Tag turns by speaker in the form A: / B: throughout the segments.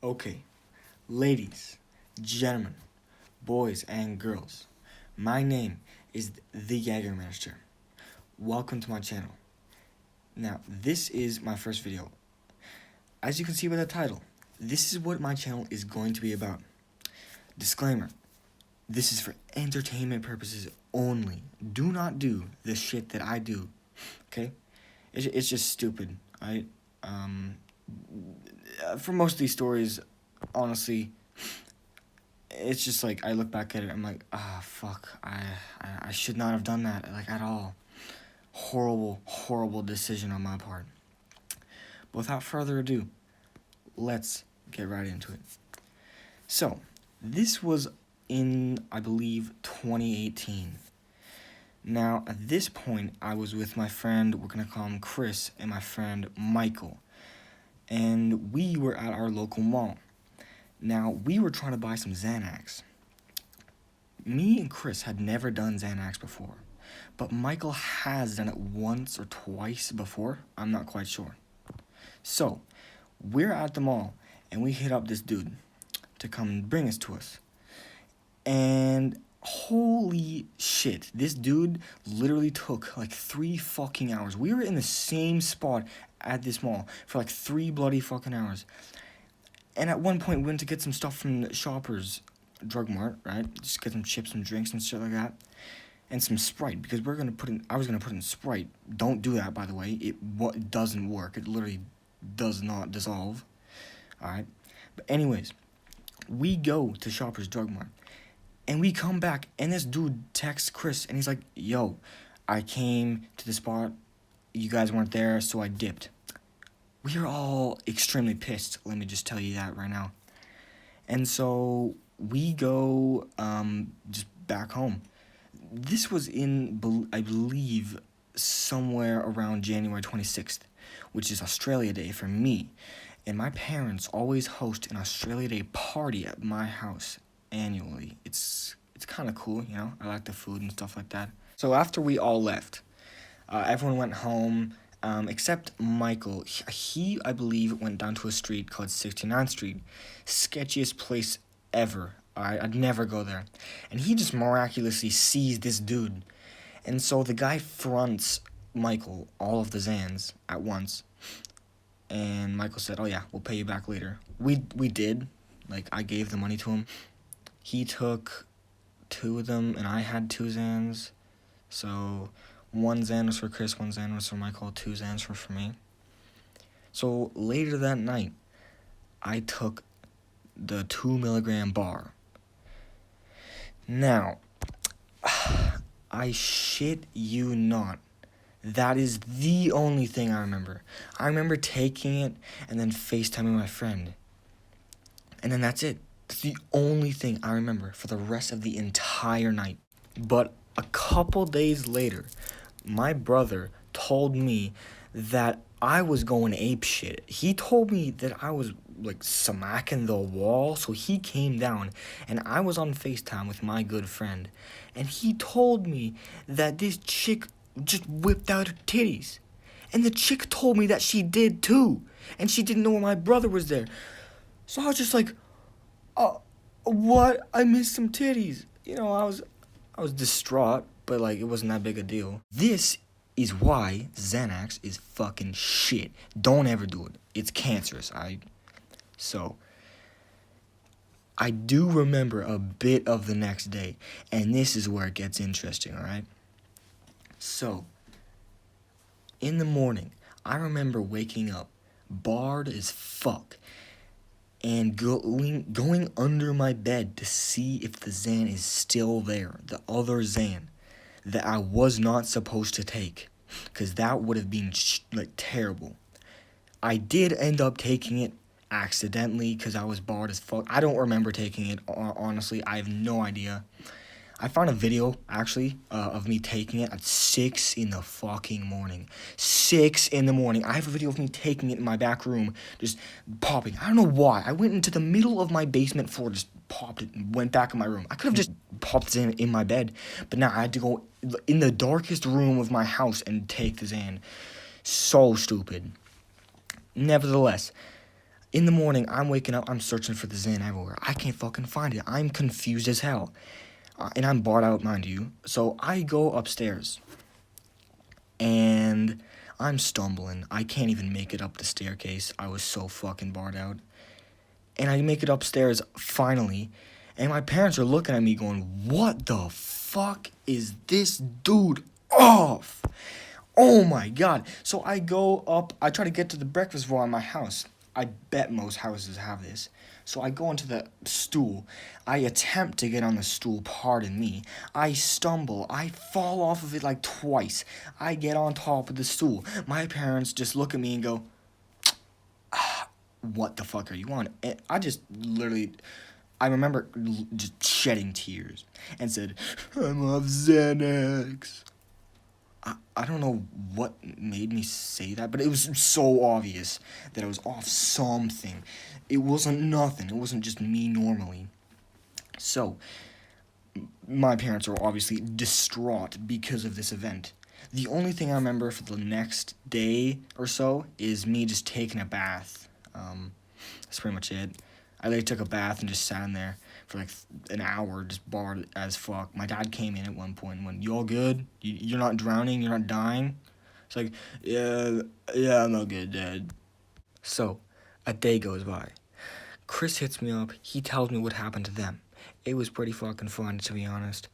A: Okay, ladies, gentlemen, boys, and girls, my name is the Jägermeister. Welcome to my channel. Now, this is my first video. As you can see by the title, this is what my channel is going to be about. Disclaimer, this is for entertainment purposes only. Do not do the shit that I do, okay? It's just stupid, right? For most of these stories, honestly, it's just like I look back at it, I'm like, fuck, I should not have done that, like, at all. Horrible decision on my part. But without further ado, let's get right into it. So, this was in, I believe, 2018. Now, at this point, I was with my friend, we're gonna call him Chris, and my friend Michael. And we were at our local mall. Now, we were trying to buy some Xanax. Me and Chris had never done Xanax before, but Michael has done it once or twice before. I'm not quite sure. So, we're at the mall, and we hit up this dude to come bring us to us. And holy shit, this dude literally took like 3 fucking hours. We were in the same spot at this mall for like 3 bloody fucking hours. And at one point, we went to get some stuff from the Shoppers Drug Mart, right? Just get some chips, some drinks, and shit like that. And some Sprite, because I was gonna put in Sprite. Don't do that, by the way. It doesn't work. It literally does not dissolve. Alright? But anyways, we go to Shoppers Drug Mart. And we come back, and this dude texts Chris, and he's like, yo, I came to the spot. You guys weren't there, so I dipped. We are all extremely pissed, let me just tell you that right now. And so we go just back home. This was in, I believe, somewhere around January 26th, which is Australia Day for me. And my parents always host an Australia Day party at my house annually. It's kind of cool, you know? I like the food and stuff like that. So after we all left, everyone went home. Except Michael. He, I believe, went down to a street called 69th Street. Sketchiest place ever. I'd never go there. And he just miraculously sees this dude. And so the guy fronts Michael all of the Xans at once. And Michael said, oh yeah, we'll pay you back later. We did. Like, I gave the money to him. He took 2 of them, and I had 2 Xans. So 1 Xan was for Chris, 1 Xan was for Michael, 2 Xans were for me. So later that night, I took the 2 milligram bar. Now, I shit you not, that is the only thing I remember. I remember taking it and then FaceTiming my friend. And then that's it. That's the only thing I remember for the rest of the entire night. But a couple days later, my brother told me that I was going apeshit. He told me that I was like smacking the wall, so he came down and I was on FaceTime with my good friend, and he told me that this chick just whipped out her titties. And the chick told me that she did too, and she didn't know my brother was there. So I was just like, what? I missed some titties. You know, I was distraught, but like it wasn't that big a deal. This is why Xanax is fucking shit. Don't ever do it. It's cancerous. So I do remember a bit of the next day, and this is where it gets interesting, alright? So, in the morning, I remember waking up, barred as fuck, and going under my bed to see if the Xan is still there, the other Xan that I was not supposed to take, because that would have been like terrible. I did end up taking it accidentally because I was barred as fuck. I don't remember taking it, honestly. I have no idea. I found a video, actually, of me taking it at 6 in the fucking morning. 6 in the morning. I have a video of me taking it in my back room, just popping. I don't know why. I went into the middle of my basement floor, just popped it, and went back in my room. I could have just popped it in my bed, but now I had to go in the darkest room of my house and take the Xan. So stupid. Nevertheless, In the morning, I'm waking up, I'm searching for the Xan everywhere. I can't fucking find it. I'm confused as hell. And I'm barred out, mind you. So I go upstairs. And I'm stumbling. I can't even make it up the staircase. I was so fucking barred out. And I make it upstairs, finally. And my parents are looking at me going, what the fuck is this dude off? Oh my god. So I go up, I try to get to the breakfast bar in my house. I bet most houses have this. So I go onto the stool. I attempt to get on the stool, pardon me. I stumble. I fall off of it like twice. I get on top of the stool. My parents just look at me and go, what the fuck are you on? And I just literally, I remember just shedding tears and said, I'm off Xanax. I don't know what made me say that, but it was so obvious that I was off something. It wasn't nothing. It wasn't just me normally. So, my parents were obviously distraught because of this event. The only thing I remember for the next day or so is me just taking a bath. That's pretty much it. I literally took a bath and just sat in there for like an hour, just barred as fuck. My dad came in at one point and went, "You all good? You're not drowning? You're not dying?" It's like, yeah, I'm not good, Dad. So, a day goes by. Chris hits me up. He tells me what happened to them. It was pretty fucking fun, to be honest.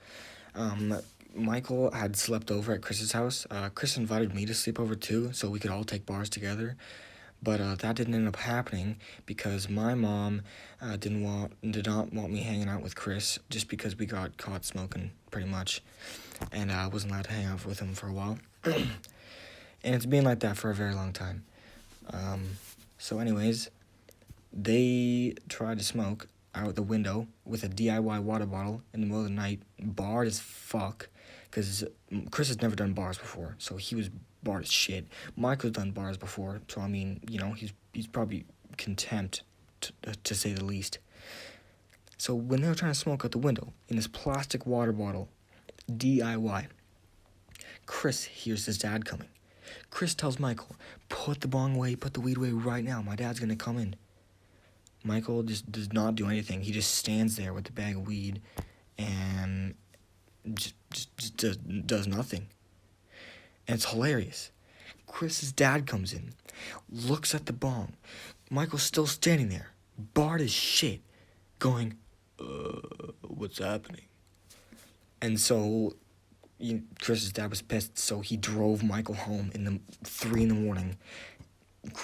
A: Michael had slept over at Chris's house. Chris invited me to sleep over too, so we could all take bars together. But that didn't end up happening because my mom did not want me hanging out with Chris just because we got caught smoking pretty much, and I wasn't allowed to hang out with him for a while. And it's been like that for a very long time. So anyways, they tried to smoke out the window with a DIY water bottle in the middle of the night, barred as fuck, because Chris has never done bars before, so he was barred as shit. Michael's done bars before, so I mean, you know, he's probably contempt, to say the least. So when they were trying to smoke out the window in this plastic water bottle, DIY, Chris hears his dad coming. Chris tells Michael, put the bong away, put the weed away right now, my dad's gonna come in. Michael just does not do anything. He just stands there with the bag of weed and just does nothing. And it's hilarious. Chris's dad comes in, looks at the bong. Michael's still standing there, barred as shit, going, what's happening? And so Chris's dad was pissed, so he drove Michael home in the 3 a.m.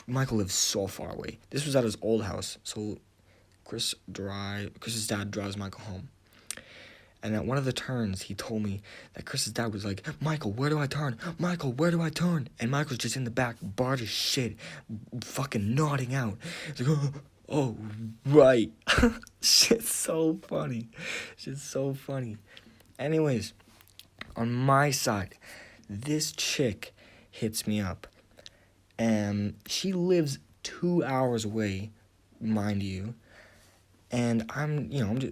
A: Michael lives so far away. This was at his old house, so Chris's dad drives Michael home. And at one of the turns, he told me that Chris's dad was like, Michael, where do I turn? Michael, where do I turn? And Michael's just in the back, barred as shit, fucking nodding out. He's like, oh right. Shit's so funny. Anyways, on my side, this chick hits me up. And she lives 2 hours away, mind you. And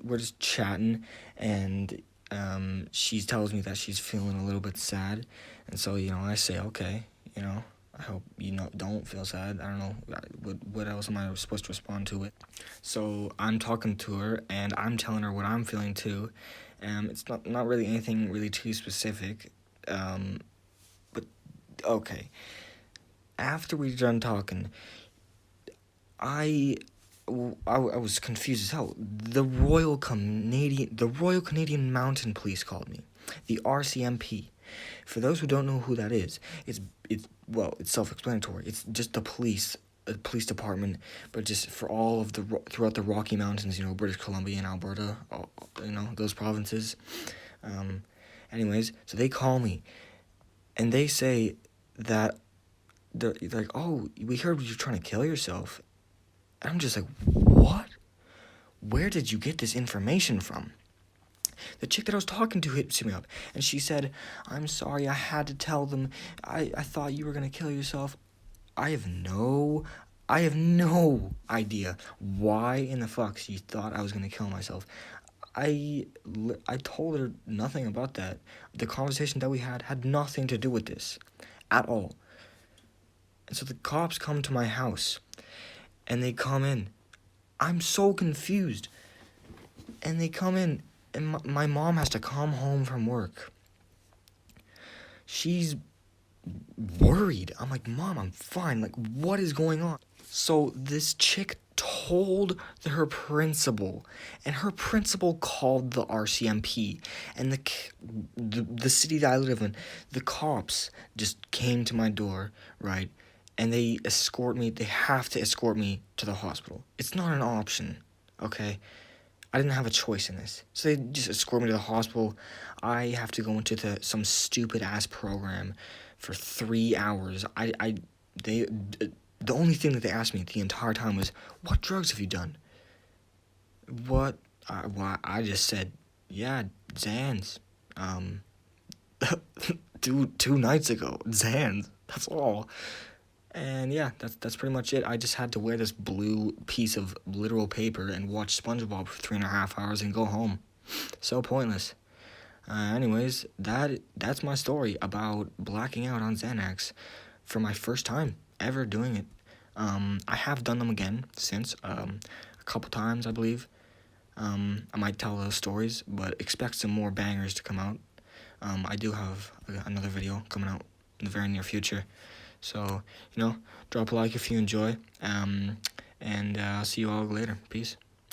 A: we're just chatting, and she tells me that she's feeling a little bit sad, and so, I say, okay, I hope you don't feel sad. I don't know, what else am I supposed to respond to it? So I'm talking to her, and I'm telling her what I'm feeling too. It's not really anything really too specific, but okay. After we're done talking, I was confused as hell. The Royal Canadian Mountain Police called me, the RCMP. For those who don't know who that is, it's self-explanatory. It's just the police department, but just for all of throughout the Rocky Mountains, British Columbia and Alberta, those provinces. Anyways, so they call me, and they say that they're like, oh, we heard you're trying to kill yourself. And I'm just like, what? Where did you get this information from? The chick that I was talking to hit me up, and she said, I'm sorry, I had to tell them. I thought you were going to kill yourself. I have no idea why in the fuck she thought I was going to kill myself. I told her nothing about that. The conversation that we had nothing to do with this at all. And so the cops come to my house, and they come in. I'm so confused. And they come in, and my mom has to come home from work. She's worried. I'm like, Mom, I'm fine. Like, what is going on? So this chick told her principal, and her principal called the RCMP, and the city that I live in, the cops just came to my door, right? And they have to escort me to the hospital. It's not an option, okay? I didn't have a choice in this. So they just escort me to the hospital. I have to go into some stupid ass program for 3 hours. The only thing that they asked me the entire time was, "What drugs have you done?" What? Well, I just said, "Yeah, Xans. Um, two nights ago, Xans. That's all." And yeah, that's pretty much it. I just had to wear this blue piece of literal paper and watch SpongeBob for 3.5 hours and go home. So pointless. Anyways, that's my story about blacking out on Xanax for my first time ever doing it. I have done them again since, a couple times, I believe. I might tell those stories, but expect some more bangers to come out. I do have another video coming out in the very near future. So, drop a like if you enjoy. And I'll see you all later. Peace.